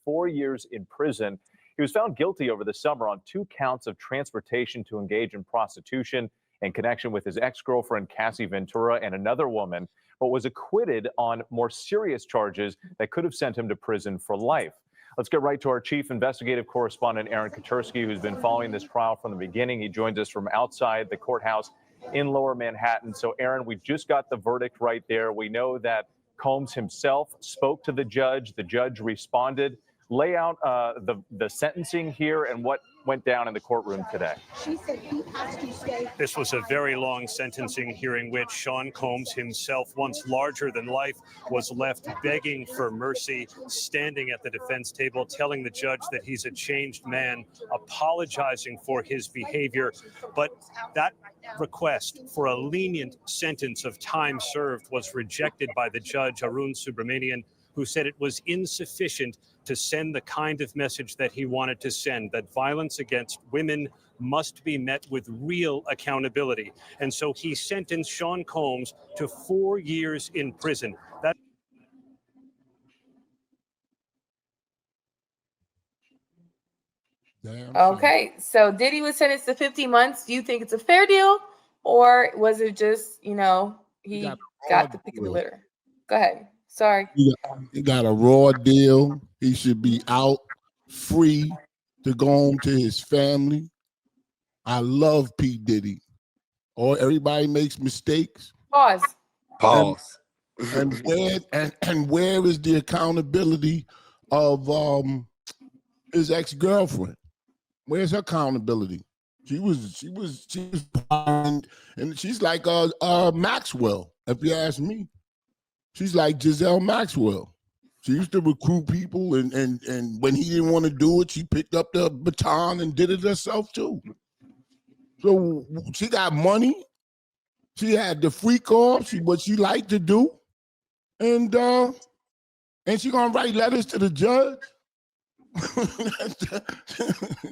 4 years in prison. He was found guilty over the summer on 2 counts of transportation to engage in prostitution in connection with his ex-girlfriend, Cassie Ventura, and another woman, but was acquitted on more serious charges that could have sent him to prison for life. Let's get right to our chief investigative correspondent, Aaron Katersky, who's been following this trial from the beginning. He joins us from outside the courthouse in Lower Manhattan. So, Aaron, we just got the verdict right there. We know that Combs himself spoke to the judge. The judge responded. Lay out the sentencing here and what went down in the courtroom today. She said he has to stay. This was a very long sentencing hearing, which Sean Combs himself, once larger than life, was left begging for mercy, standing at the defense table, telling the judge that he's a changed man, apologizing for his behavior. But that request for a lenient sentence of time served was rejected by the judge, Arun Subramanian, who said it was insufficient to send the kind of message that he wanted to send, that violence against women must be met with real accountability. And so he sentenced Sean Combs to 4 years in prison. Okay, so Diddy was sentenced to 50 months. Do you think it's a fair deal, or was it just, he got the pick of the litter? Go ahead. Sorry. He got a raw deal. He should be out free to go home to his family. I love P. Diddy. Everybody makes mistakes. Pause. And where is the accountability of his ex-girlfriend? Where's her accountability? She was blind, and she's like Maxwell, if you ask me. She's like Giselle Maxwell. She used to recruit people, and when he didn't want to do it, she picked up the baton and did it herself too. So she got money. She had the freak off. What she liked to do, and she gonna write letters to the judge.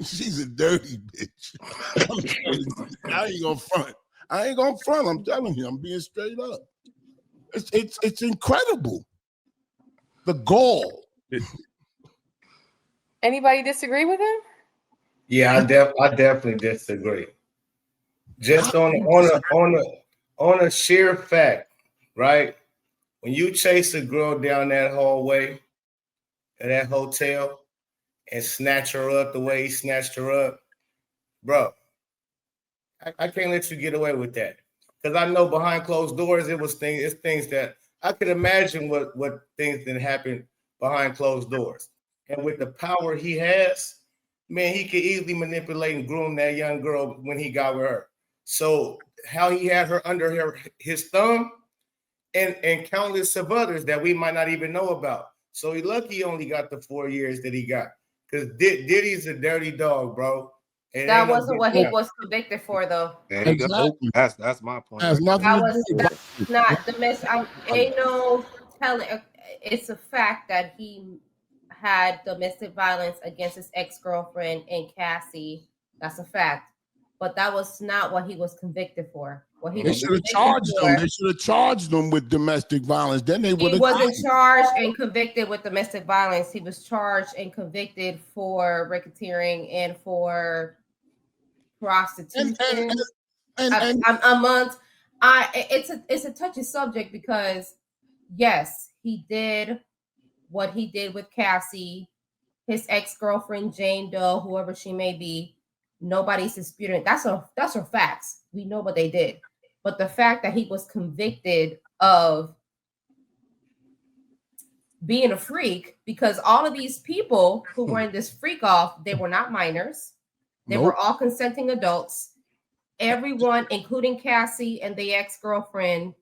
She's a dirty bitch. I ain't gonna front. I'm telling you, I'm being straight up. It's incredible. The gall. Anybody disagree with him? Yeah, I definitely disagree. Just on a sheer fact, right? When you chase a girl down that hallway at that hotel and snatch her up the way he snatched her up, bro, I can't let you get away with that. Because I know behind closed doors, it's things that I could imagine what things that happen behind closed doors. And with the power he has, man, he could easily manipulate and groom that young girl when he got with her. So how he had her under his thumb and countless of others that we might not even know about. So he lucky he only got the 4 years that he got. Because Diddy's a dirty dog, bro. And that wasn't what he was convicted for, though. Exactly. That's my point. That's not the mess. Ain't no telling. It's a fact that he had domestic violence against his ex-girlfriend and Cassie. That's a fact. But that was not what he was convicted for. They should have charged him. They should have charged him with domestic violence. Then they would have. He wasn't charged and convicted with domestic violence. He was charged and convicted for racketeering and for prostitution. It's a touchy subject because yes, he did what he did with Cassie, his ex-girlfriend Jane Doe, whoever she may be. Nobody's disputing. That's her facts. We know what they did. But the fact that he was convicted of being a freak, because all of these people who were in this freak off, they were not minors. They were all consenting adults. Everyone, including Cassie and the ex-girlfriend,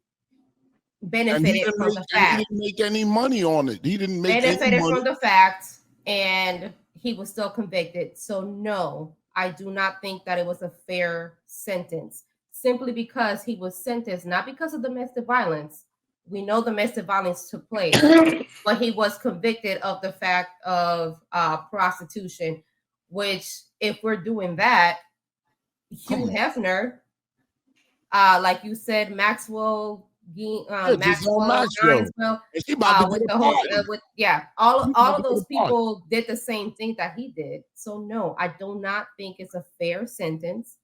benefited from the fact. He didn't make any money on it. He didn't make benefited from the fact, and he was still convicted. So no, I do not think that it was a fair sentence. Simply because he was sentenced, not because of domestic violence. We know domestic violence took place, but he was convicted of the fact of prostitution, which if we're doing that, Hugh Hefner, like you said, Maxwell Maxwell, Hinesville, she about to with get the a whole, party. all of those people did the same thing that he did. So no, I do not think it's a fair sentence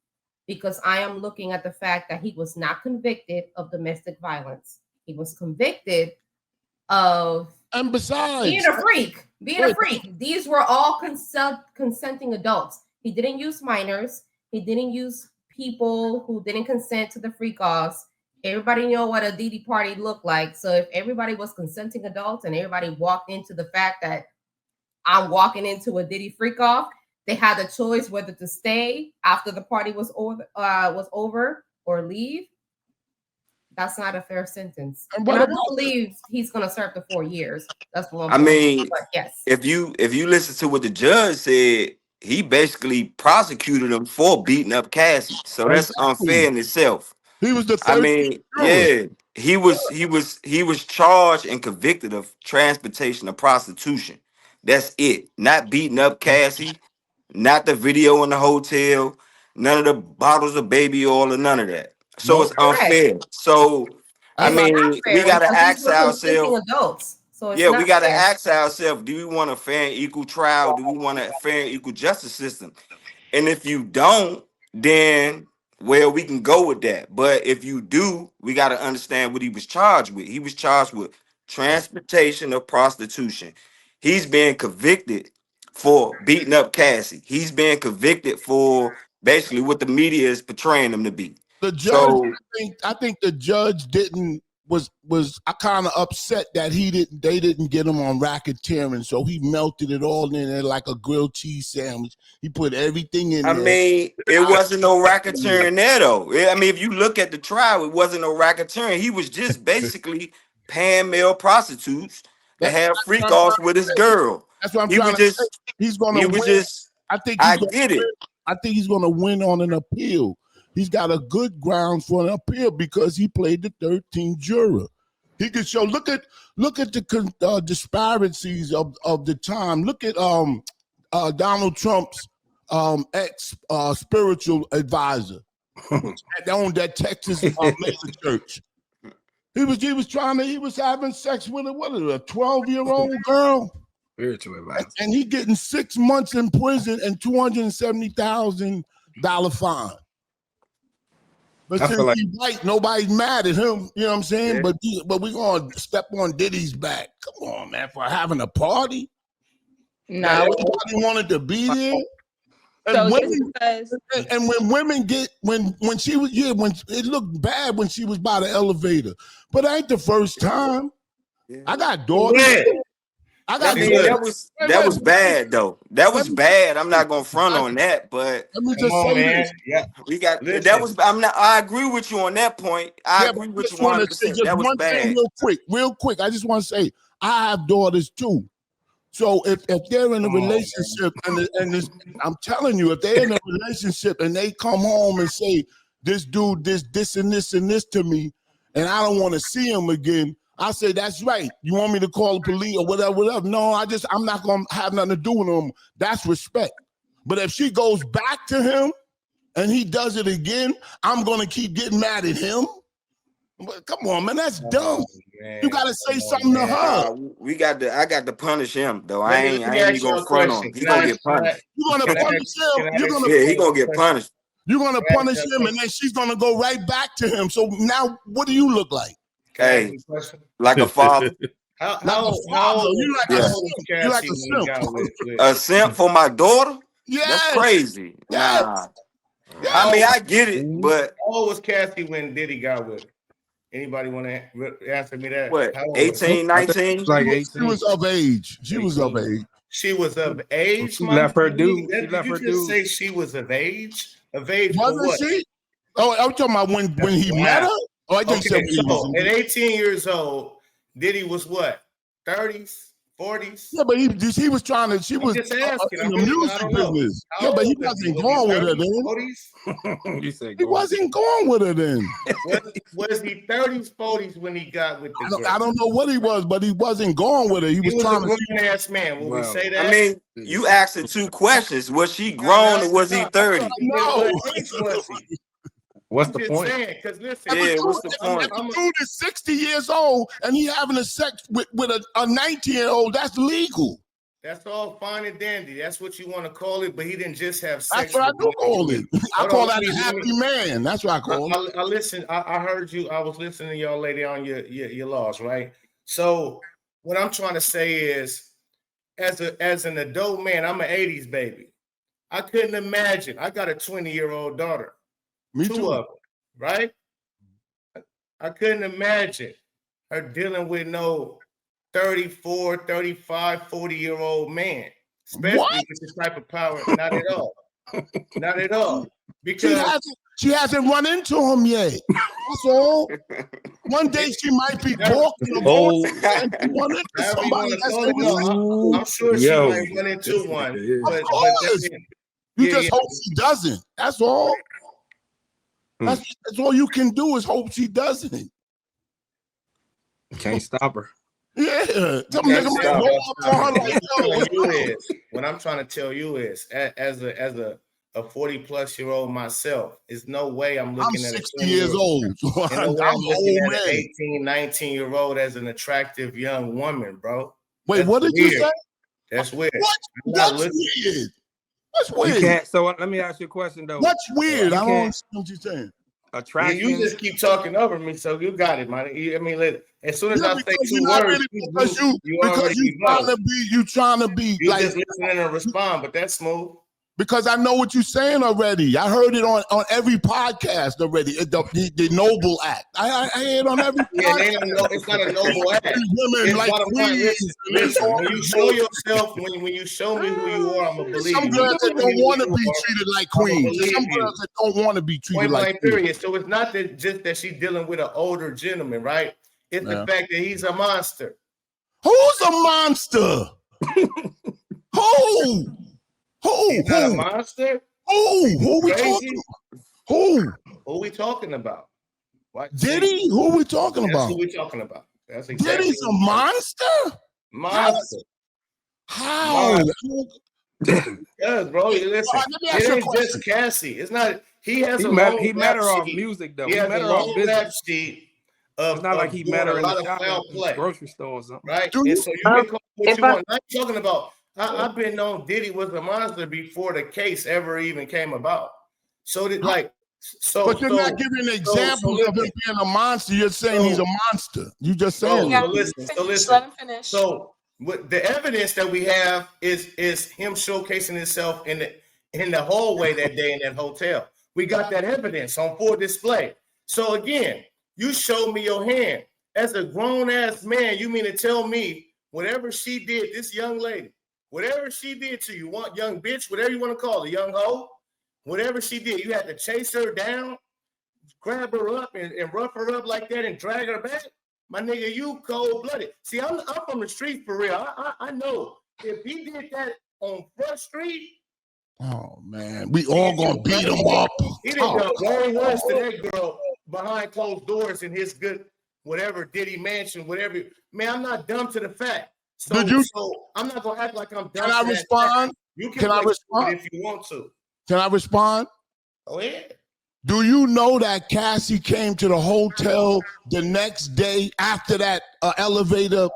because I am looking at the fact that he was not convicted of domestic violence. He was convicted of and besides being a freak. These were all consenting adults. He didn't use minors. He didn't use people who didn't consent to the freak offs. Everybody know what a diddy party looked like. So if everybody was consenting adults and everybody walked into the fact that I'm walking into a diddy freak off, they had a choice whether to stay after the party was over or leave. That's not a fair sentence. And I don't believe he's going to serve the 4 years. That's what I'm mean, but yes. If you listen to what the judge said, he basically prosecuted him for beating up Cassie. So that's unfair in itself. He was the he was charged and convicted of transportation of prostitution. That's it. Not beating up Cassie, not the video in the hotel, none of the bottles of baby oil or none of that. So it's unfair. So I mean, we gotta ask ourselves. Adults. So Yeah, we gotta ask ourselves: do we want a fair and equal trial? Do we want a fair and equal justice system? And if you don't, then well, we can go with that. But if you do, we got to understand what he was charged with. He was charged with transportation of prostitution. He's being convicted for beating up Cassie. He's being convicted for basically what the media is portraying him to be. The judge, I think the judge was I kind of upset that they didn't get him on racketeering, so he melted it all in there like a grilled cheese sandwich. He put everything in there. I mean, it wasn't no racketeering there though. I mean, if you look at the trial, it wasn't no racketeering. He was just basically paying male prostitutes to have freak offs with his girl. That's what I'm trying to say. He's gonna win. I think he's gonna win on an appeal. He's got a good ground for an appeal because he played the 13th juror. He could show. Look at the disparities of the time. Look at Donald Trump's ex spiritual advisor that owned that Texas Mesa church. He was having sex with a 12-year-old girl. Spiritual advisor. And he getting 6 months in prison and $270,000 fine. But since he's white, nobody's mad at him. You know what I'm saying? Yeah. But we gonna step on Diddy's back. Come on, man, for having a party. No, everybody wanted to be there. And when women when she was when it looked bad when she was by the elevator, but it ain't the first time. Yeah. I got daughters. Yeah. That was bad though. That was bad. I'm not gonna front on that, but let me just say this. Yeah, we got that was. I agree with you on that point. I agree with you 100%. That was bad. Real quick. I just want to say I have daughters too. So if they're in a relationship and I'm telling you, if they're in a relationship and they come home and say this dude this and this to me, and I don't want to see him again. I say, that's right. You want me to call the police or whatever. No, I'm not going to have nothing to do with him. That's respect. But if she goes back to him and he does it again, I'm going to keep getting mad at him. But come on, man, that's dumb. Man. You got to say something to her. I got to punish him, though. I ain't even going to front on him. He's going to get punished. You're going to punish him. He's going to get punished. You're going to punish him, and then she's going to go right back to him. So now what do you look like? Hey, like a father. How you like a simp? A simp for my daughter? Yeah, that's crazy. Yes. Nah. Yes. I mean, I get it, but how old was Cassie when Diddy got with her? Anybody want to answer me that? What? 18, 19? Like 18. She was of age. She was of age. She was of age. She left her dude. Did you just say she was of age? Of age? Wasn't she? Oh, I'm talking about when he met her. Oh, I think so at 18 years old, Diddy was what? 30s, 40s? Yeah, but he was trying to. She was just asking, in the music business. Yeah, but he wasn't going with her then. You said he wasn't going with her then. Was he 30s, 40s when he got with the girl? I don't know what he was, but he wasn't going with her. He was trying a grown-ass man. Will we say that? I mean, you asked her two questions. Was she grown or was he 30? No. What's the point? Because listen, what's the point? If the dude is 60 years old and he having a sex with a 19-year-old, that's legal. That's all fine and dandy. That's what you want to call it, but he didn't just have sex. That's what I do call it. I call that a happy man. That's what I call it. I listen. I heard you. I was listening to y'all lady on your laws, right? So what I'm trying to say is, as an adult man, I'm an 80s baby. I couldn't imagine. I got a 20-year-old daughter. Me two too. of them, right? I couldn't imagine her dealing with no 34, 35, 40-year-old man, especially with this type of power. Not at all. Not at all. Because she hasn't run into him yet. That's all. One day she might be walking and run into somebody. I'm sure she might run into one. But you just hope she doesn't. That's all. That's all you can do is hope she doesn't. Can't stop her. Yeah. What I'm trying to tell you is, as a 40-plus-year-old myself, there's no way I'm looking at 60 years old. I'm looking at an 18, 19-year-old as an attractive young woman, bro. Wait, what did you say? That's weird. What's weird? What's weird? You can't. So let me ask you a question though. What's weird? I don't understand what you're saying. Attraction. You just keep talking over me, so you got it, man. I mean, as soon as I say two words, you trying to be you like just listening and respond, but that's smooth. Because I know what you're saying already. I heard it on every podcast already. The noble act. I hear it on every podcast. It's not a noble act. Women like listen, when you show yourself, when you show me who you are, I'm gonna believe some you. girls that don't want to be treated like queens. Some girls that don't want to be treated like queens. Period. So it's not just that she's dealing with an older gentleman, right? It's the fact that he's a monster. Who's a monster? Who? He's not a monster? Who we talking about? Who we talking about? What? Diddy? Who we talking about? Who we talking about? That's exactly Diddy's a monster? Monster. How? Yes, bro. Listen, it ain't just Cassie. It's not. He met her off music though. He has met a her off business. It's not like he met her in the grocery store or something. Right? And so you can call what you want. I'm talking about. I've been known Diddy was a monster before the case ever even came about. But you're not giving examples of him being a monster. You're saying he's a monster. You just saying. Listen. Let him finish. So what the evidence that we have is him showcasing himself in the hallway that day in that hotel. We got that evidence on full display. So again, you showed me your hand. As a grown-ass man, you mean to tell me whatever she did, this young lady, whatever she did to you, young bitch, whatever you want to call her, young hoe, whatever she did, you had to chase her down, grab her up and rough her up like that and drag her back? My nigga, you cold-blooded. See, I'm from the street for real. I know if he did that on Front Street, oh man, we all gonna beat him up. He didn't go very worse to that girl behind closed doors in his good whatever Diddy mansion, whatever. Man, I'm not dumb to the fact. So I'm not gonna act like I'm dumb. Can I respond? You can respond if you want to. Can I respond? Oh yeah. Do you know that Cassie came to the hotel the next day after that elevator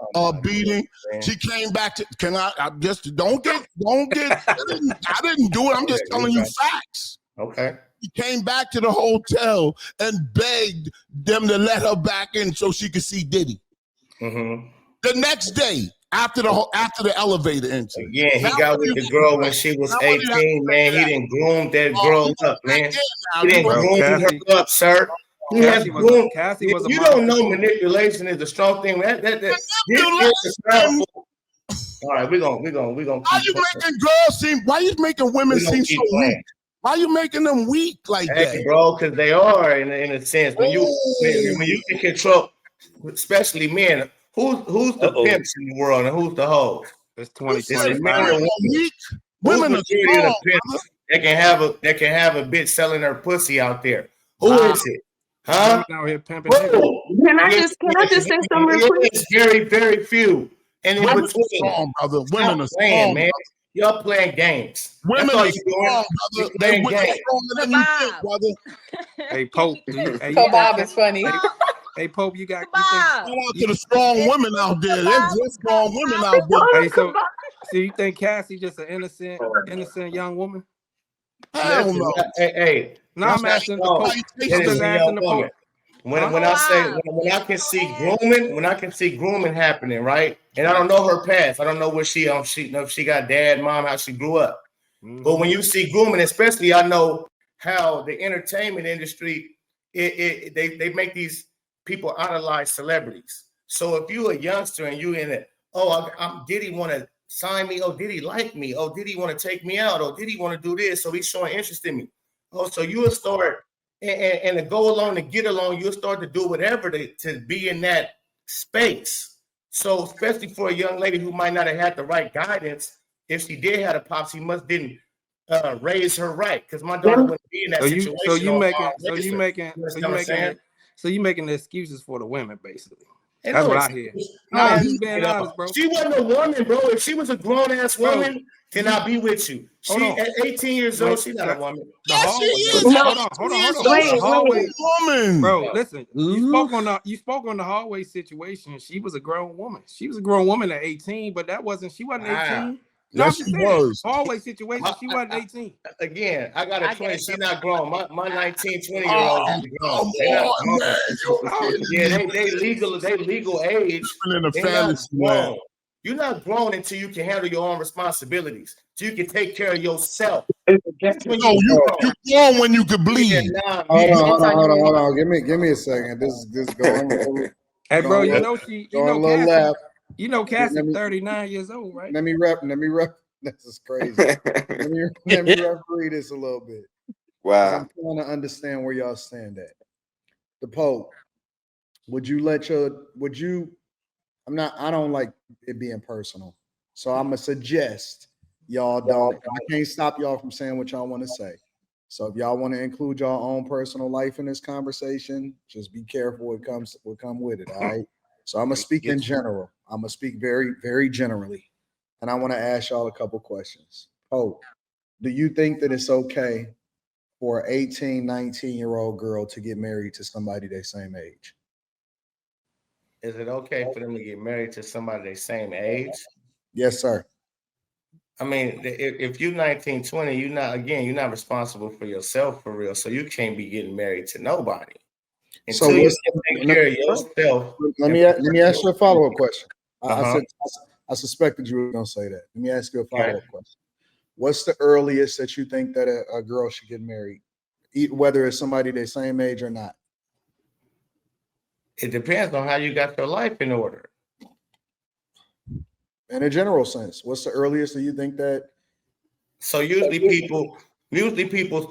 beating? She came back to. Can I just don't get. I didn't do it. I'm just telling you facts. Okay. She came back to the hotel and begged them to let her back in so she could see Diddy. Mm-hmm. The next day. After the elevator incident. Yeah, he got with the girl when she was 18, man. He didn't groom that girl up, man. He didn't groom her up, sir. He has groomed. You don't know manipulation is a strong thing. All right, we're gonna Why you making girls seem? Why you making women seem so weak? Why you making them weak like that, bro? Because they are in a sense when you can control, especially men. Who's the pimps in the world and who's the hoes? It's 2020. Women are strong. That can have a bitch selling her pussy out there. Who is it? Huh? Out here pimping. Can I just say something real quick? It's very, very few. And in between, strong, brother. Women are strong, man. Y'all playing games. Women That's all are you doing. strong, You brother. They're playing games. stronger than you think, brother. Hey Pope, do you, hey, So Bob is funny. hey Pope, you got Shout out to the strong women out there. There's just strong women out there. hey, so you think Cassie just an innocent young woman? Hell Listen, no. hey. No, I'm asking the Pope. I'm just asking the Pope. When I say when I can see grooming happening, right? And I don't know her past. I don't know where she if she got dad, mom, how she grew up. But when you see grooming, especially I know how the entertainment industry they make these people idolize celebrities. So if you a youngster and you in it, I'm Diddy want to sign me? Oh, Diddy like me? Oh, Diddy want to take me out? Oh, Diddy want to do this? So he's showing interest in me. Oh, so you will start and to go along, to get along, you'll start to do whatever to be in that space. So especially for a young lady who might not have had the right guidance, if she did have a pops, he didn't raise her right, because my daughter wouldn't be in that situation. So you making the excuses for the women, basically. And that's no, what I hear. No, just being honest, bro. She wasn't a woman, bro. If she was a grown ass woman, then I'll be with you. She at 18 years old, she's not a woman. The hallway. Hold on. Woman, bro. Listen, you spoke on the hallway situation. She was a grown woman. She was a grown woman at 18, but she wasn't 18. No, yes, she was. Hallway situation. She wasn't 18. Again, I got a 20. She's not grown. My 19, 20-year-old is grown. They legal age. In the fantasy world. You're not grown until you can handle your own responsibilities. So you can take care of yourself. You grown when you can bleed. Hold on. Give me a second. This going. Hey, bro, you know Cassie. Left. You know Cassie 39 years old, right? Let me rep. This is crazy. let me referee this a little bit. Wow. I'm trying to understand where y'all stand at. The Pope, I don't like it being personal. So I'm gonna suggest y'all don't. I can't stop y'all from saying what y'all want to say. So if y'all want to include your own personal life in this conversation, just be careful what come with it. All right. So I'm gonna speak in general. I'm gonna speak very, very generally. And I want to ask y'all a couple questions. Oh, do you think that it's okay for an 18, 19-year-old girl to get married to somebody their same age? Is it okay for them to get married to somebody their same age? Yes, sir. I mean, if you're 19, 20, you're not responsible for yourself for real. So you can't be getting married to nobody. Until you take care of yourself. Let me ask you a follow-up question. I suspected you were going to say that. Let me ask you a follow-up question. What's the earliest that you think that a girl should get married, whether it's somebody their same age or not? It depends on how you got your life in order. In a general sense, what's the earliest that you think that? So usually people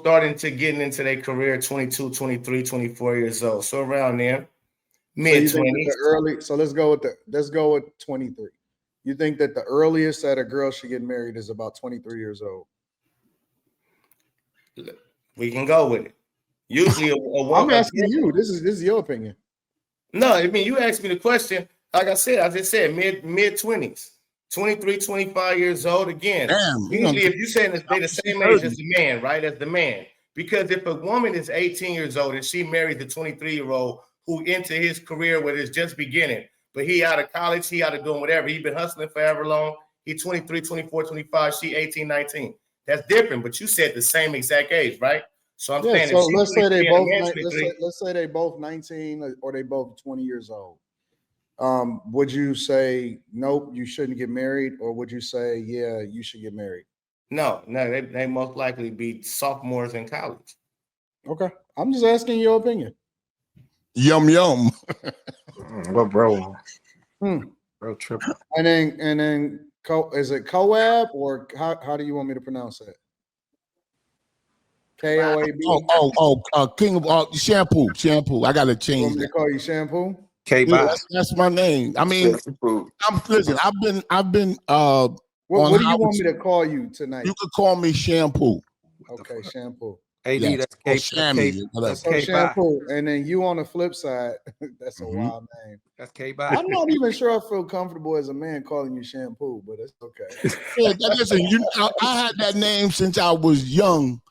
starting to getting into their career 22, 23, 24 years old. So around there, mid-20s. So let's go with 23. You think that the earliest that a girl should get married is about 23 years old? We can go with it. Usually I'm asking you. This is your opinion. No, I mean, you asked me the question. Like I just said mid-20s. 23, 25 years old. Again, usually if you're saying that they're the same age as the man, right? As the man. Because if a woman is 18 years old and she marries a 23-year-old who into his career where it's just beginning, but he out of college, he out of doing whatever. He been hustling forever long. He 23, 24, 25, she 18, 19. That's different. But you said the same exact age, right? So I'm saying so let's say they both 19 or they both 20 years old. Would you say nope, you shouldn't get married, or would you say yeah, you should get married? No, they most likely be sophomores in college. Okay, I'm just asking your opinion. Yum. What, bro? Bro, triple. And then is it Coab, or how do you want me to pronounce it? KOAB. King of shampoo. I gotta change. Want me to call you Shampoo? That's my name. I mean, listen. I've been. What do you want me to call you tonight? You could call me Shampoo. Okay, Shampoo. AD, Yes. that's Or K. Shammy, whatever. So shampoo, and then you on the flip side. That's a wild name. That's K-Bye. I'm not even sure I feel comfortable as a man calling you shampoo, but it's okay. Yeah, listen, I had that name since I was young,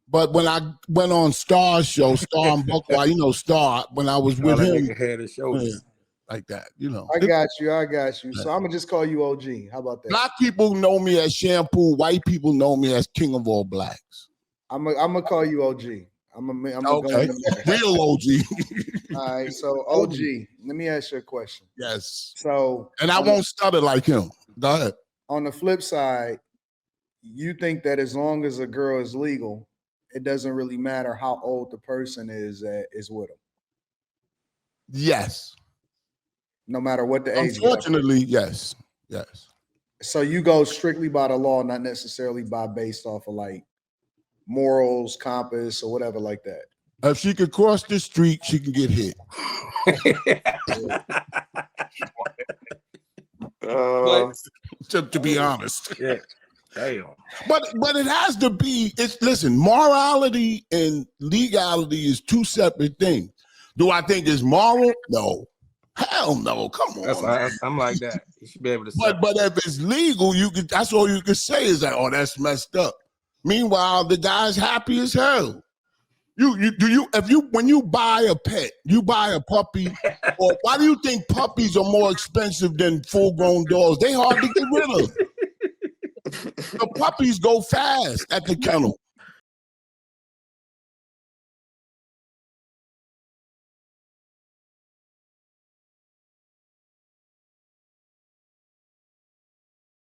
but when I went on Star's show, Star and Buckwild, you know Star, when I was with him, Head and shoulders. like that, you know. I got you. So I'm gonna just call you OG. How about that? Black people know me as Shampoo. White people know me as King of all blacks. I'm gonna call you OG. I'm gonna Okay. go in the Real OG. All right, so OG, let me ask you a question. Yes. So, and I won't stutter like him. Go ahead. On the flip side, you think that as long as a girl is legal, it doesn't really matter how old the person is that is with them. Yes. No matter what the age. Unfortunately, yes. Yes. So you go strictly by the law, not necessarily based off of like morals, compass, or whatever like that. If she could cross the street, she can get hit. To be honest. Yeah. Damn. But it has to be. Listen, morality and legality is two separate things. Do I think it's moral? No. Hell no. Come on. I'm like that. You should be able to. But if it's legal, that's all you can say is that, oh, that's messed up. Meanwhile, the guy's happy as hell. When you buy a pet, you buy a puppy, or why do you think puppies are more expensive than full-grown dogs? They hard to get rid of. The puppies go fast at the kennel.